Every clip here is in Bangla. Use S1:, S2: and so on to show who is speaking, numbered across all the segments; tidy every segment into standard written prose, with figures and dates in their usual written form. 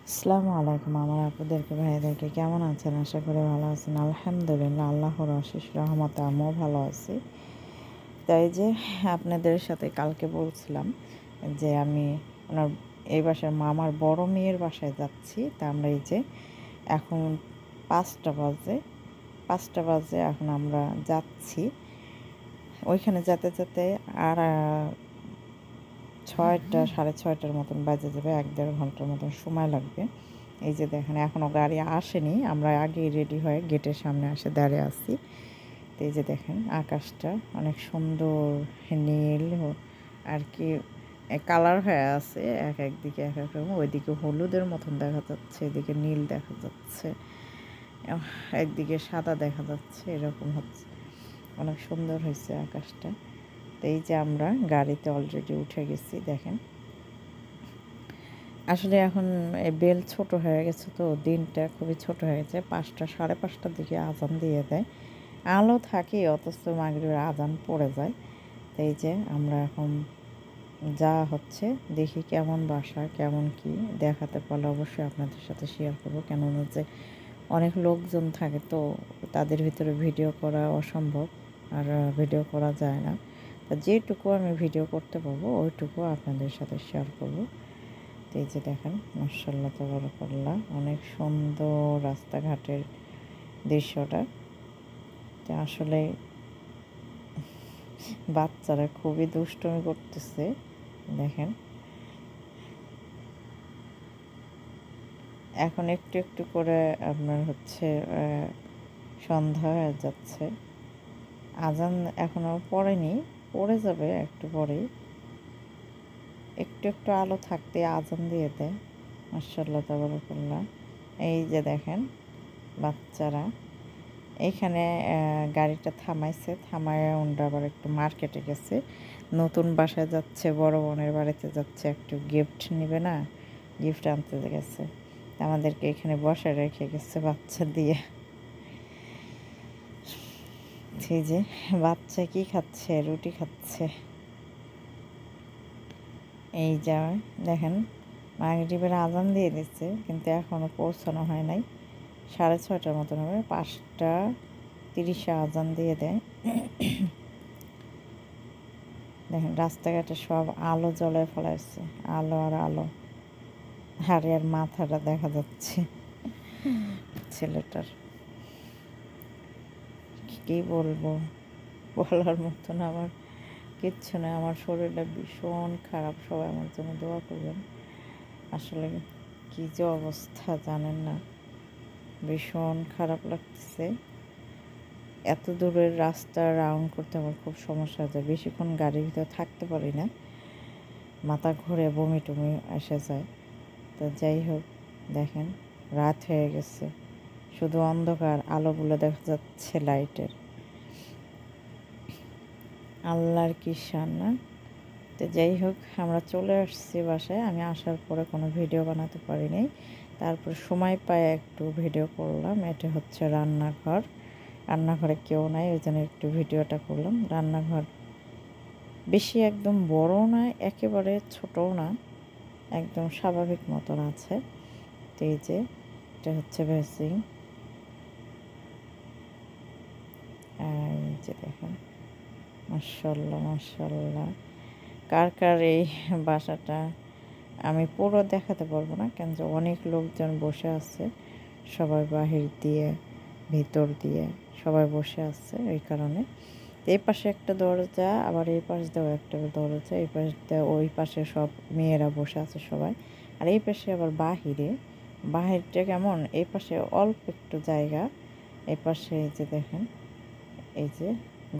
S1: আসসালামু আলাইকুম আমার আপুদেরকে ভাইদেরকে কেমন আছেন? আশা করি ভালো আছেন। আলহামদুলিল্লাহ আল্লাহর অশেষ রহমতে আমিও ভালো আছি। তাই যে আপনাদের সাথে কালকে বলছিলাম যে আমি ওনার এই বাসার মামার বড় মেয়ের বাসায় যাচ্ছি। তা আমরা এই যে এখন ৫টা বাজে এখন আমরা যাচ্ছি। ওইখানে যেতে যেতে আর ৬টা ৬:৩০টার মতন বাজে যাবে, ১-১.৫ ঘন্টার মতন সময় লাগবে। এই যে দেখেন এখনও গাড়ি আসেনি, আমরা আগেই রেডি হয়ে গেটের সামনে এসে দাঁড়িয়ে আছি। তো এই যে দেখেন আকাশটা অনেক সুন্দর নীল আর কি কালার হয়ে আছে, এক একদিকে এক এক রকম। ওইদিকে হলুদের মতন দেখা যাচ্ছে, এদিকে নীল দেখা যাচ্ছে, একদিকে সাদা দেখা যাচ্ছে, এরকম হচ্ছে। অনেক সুন্দর হয়েছে আকাশটা। তো এই যে আমরা গাড়িতে অলরেডি উঠে গেছি। দেখেন আসলে এখন বেল ছোট হয়ে গেছে, তো দিনটা খুবই ছোট হয়ে গেছে। ৫টা ৫:৩০টার দিকে আজান দিয়ে দেয়, আলো থাকে অথচ মাগরিবের আজান পড়ে যায়। তো এই যে আমরা এখন যা হচ্ছে দেখি কেমন বাসা কেমন কি দেখাতে পারলে অবশ্যই আপনাদের সাথে শেয়ার করবো। কেননা যে অনেক লোকজন থাকে, তো তাদের ভিতরে ভিডিও করা অসম্ভব, আর ভিডিও করা যায় না। তা যেটুকু আমি ভিডিও করতে পারবো ওইটুকু আপনাদের সাথে শেয়ার করব। তো এই যে দেখেন মাশাআল্লাহ তাবারাকাল্লাহ, অনেক সুন্দর রাস্তাঘাটের দৃশ্যটা। তো আসলে বাচ্চারা খুবই দুষ্টুমি করতেছে। দেখেন এখন একটু একটু করে আপনার হচ্ছে সন্ধ্যা হয়ে যাচ্ছে। আজান এখনও পড়েনি, পড়ে যাবে একটু পরেই। একটু একটু আলো থাকতে আজান দিয়ে দেয়। মাশাআল্লাহ তাবারাকাল্লাহ। এই যে দেখেন বাচ্চারা এইখানে গাড়িটা থামাইছে, থামায় ওনরা আবার একটু মার্কেটে গেছে, নতুন বাসায় যাচ্ছে, বড় বোনের বাড়িতে যাচ্ছে, একটু গিফট নেবে না, গিফট আনতে গেছে। আমাদেরকে এখানে বসায় রেখে গেছে বাচ্চা দিয়ে। সেই যে বাচ্চা কি খাচ্ছে, রুটি খাচ্ছে। এই যা দেখেন মাগরিবের আজান দিয়ে দিচ্ছে, কিন্তু এখনও পৌঁছানো হয় নাই। ৬:৩০টার মতন হবে, ৫টা ৩০-এ আজান দিয়ে দেয়। দেখেন রাস্তাঘাটে সব আলো জ্বলে ফেলাইছে, আলো আর আলো। আর মাথাটা দেখা যাচ্ছে ছেলেটার। কী বলবো, বলার মতন আমার কিচ্ছু নয়। আমার শরীরটা ভীষণ খারাপ, সবাই আমার জন্য দোয়া করবেন। আসলে কী যে অবস্থা জানেন না, ভীষণ খারাপ লাগতেছে। এত দূরের রাস্তা রাউন্ড করতে আমার খুব সমস্যা হয়ে যায়, বেশিক্ষণ গাড়ির ভিতরে থাকতে পারি না, মাথা ঘুরে বমি টমি এসে যায়। তো যাই হোক দেখেন রাত হয়ে গেছে, শুধু অন্ধকার, আলোগুলো দেখা যাচ্ছে লাইটের। আল্লাহর কি শান না। তো যাই হোক আমরা চলে আসছি বাসায়। আমি আসার পরে কোনো ভিডিও বানাতে পারিনি, তারপর সময় পায় একটু ভিডিও করলাম। এটা হচ্ছে রান্নাঘর, রান্নাঘরে কেউ নাই, ওই জন্য একটু ভিডিওটা করলাম। রান্নাঘর বেশি একদম বড়ও না, একেবারে ছোটও না, একদম স্বাভাবিক মতন আছে। তো এই যে এটা হচ্ছে বেসিং। এই যে দেখেন মাশাআল্লাহ মাশাআল্লাহ। কার কার এই বাসাটা আমি পুরো দেখাতে পারবো না, কেন যে অনেক লোকজন বসে আছে, সবাই বাহির দিয়ে ভিতর দিয়ে সবাই বসে আছে। এই কারণে এই পাশে একটা দরজা, আবার এই পাশ দিয়েও একটা দরজা, এই পাশ দিয়ে ওই পাশে সব মেয়েরা বসে আছে সবাই। আর এই পাশে আবার বাহিরটা কেমন, এই পাশে অল্প একটু জায়গা, এই পাশে এই যে দেখেন এই যে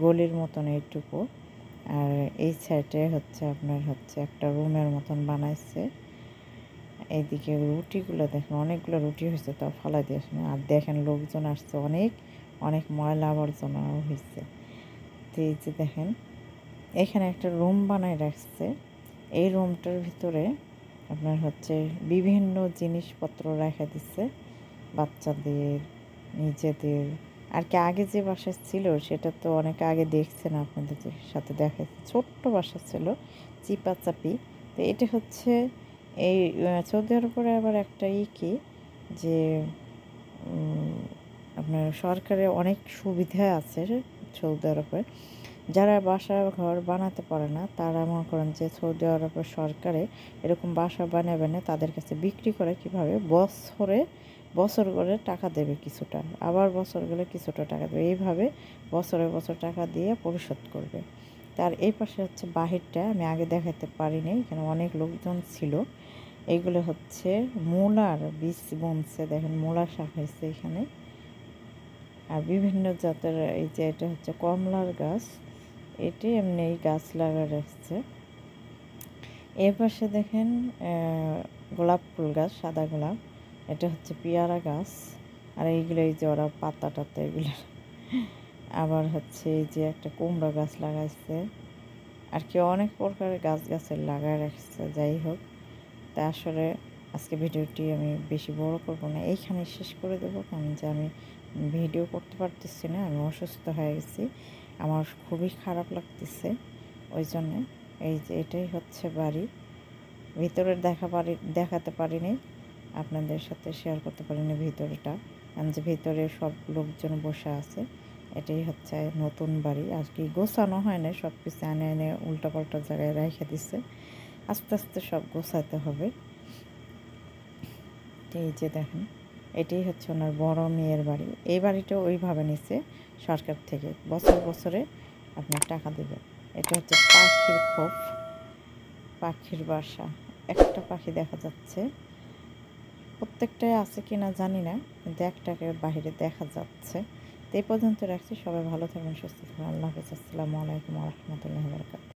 S1: গলির মতন এইটুকু। আর এই সাইডে হচ্ছে আপনার হচ্ছে একটা রুমের মতন বানাইছে। এইদিকে রুটিগুলো দেখেন, অনেকগুলো রুটি হয়েছে, তাও ফালাই দিয়েছে না। আর দেখেন লোকজন আসছে, অনেক অনেক ময়লা আবর্জনাও হয়েছে। তো এই যে দেখেন এখানে একটা রুম বানায় রাখছে। এই রুমটার ভিতরে আপনার হচ্ছে বিভিন্ন জিনিসপত্র রেখে দিচ্ছে, বাচ্চাদের, নিজেদের। আর কি আগে যে বাসা ছিল সেটা তো অনেক আগে দেখছেন, আপনাদের সাথে দেখাচ্ছে, ছোট্ট বাসা ছিল, চিপাচাপি। তো এটা হচ্ছে এই সৌদি আরবের আবার একটা কি যে আপনার সরকারের অনেক সুবিধা আছে সৌদি আরবে। যারা বাসা ঘর বানাতে পারে না তারা মনে করেন যে সৌদি আরবের সরকারে এরকম বাসা বানাবে না, তাদের কাছে বিক্রি করে কীভাবে বছর করে টাকা দেবে কিছুটা, আবার বছর গেলে কিছুটা টাকা দেবে, এইভাবে বছরে বছর টাকা দিয়ে পরিশোধ করবে। তার এই পাশে হচ্ছে বাহিরটা আমি আগে দেখাতে পারিনি, এখানে অনেক লোকজন ছিল। এইগুলো হচ্ছে মূলার বীজ বুনছে, দেখেন মূলা শাক হয়েছে এখানে। আর বিভিন্ন জাতের এই যে এটা হচ্ছে কমলার গাছ, এটি এমনি গাছ লাগা রাখছে। এর পাশে দেখেন গোলাপ ফুল গাছ, সাদা গোলাপ, এটা হচ্ছে পেয়ারা গাছ। আর এইগুলো এই যে ওরা পাতা টাতা এগুলো। আবার হচ্ছে এই যে একটা কুমড়া গাছ লাগাইছে, আর কি অনেক প্রকারের গাছের লাগায় রাখছে। যাই হোক, তা আসলে আজকে ভিডিওটি আমি বেশি বড় করব না, এইখানে শেষ করে দেবো, কারণ যে আমি ভিডিও করতে পারতেছি না, আমি অসুস্থ হয়ে গেছি, আমার খুবই খারাপ লাগতেছে। ওই জন্যে এই যে এটাই হচ্ছে বাড়ি, ভিতরের দেখাতে পারিনি, আপনাদের সাথে শেয়ার করতে পারিনি ভিতরটা, কারণ যে ভিতরে সব লোকজন বসে আছে। এটাই হচ্ছে নতুন বাড়ি, আর কি গোছানো হয় না, সব কিছু এনে এনে উল্টাপাল্টা জায়গায় রেখে দিচ্ছে, আস্তে আস্তে সব গোছাতে হবে। এই যে দেখেন, এটাই হচ্ছে ওনার বড় মেয়ের বাড়ি। এই বাড়িটা ওইভাবে নিচ্ছে সরকার থেকে, বছরে আপনার টাকা দেবে। এটা হচ্ছে পাখির খোপ, পাখির বাসা, একটা পাখি দেখা যাচ্ছে, প্রত্যেকটাই আছে কিনা জানি না, কিন্তু একটাকে বাহিরে দেখা যাচ্ছে। তো এই পর্যন্ত রাখছি, সবাই ভালো থাকবেন, সুস্থ থাকবেন, আল্লাহ হাফেজ, আসসালামু আলাইকুম ওয়া রাহমাতুল্লাহি ওয়া বারাকাতুহু।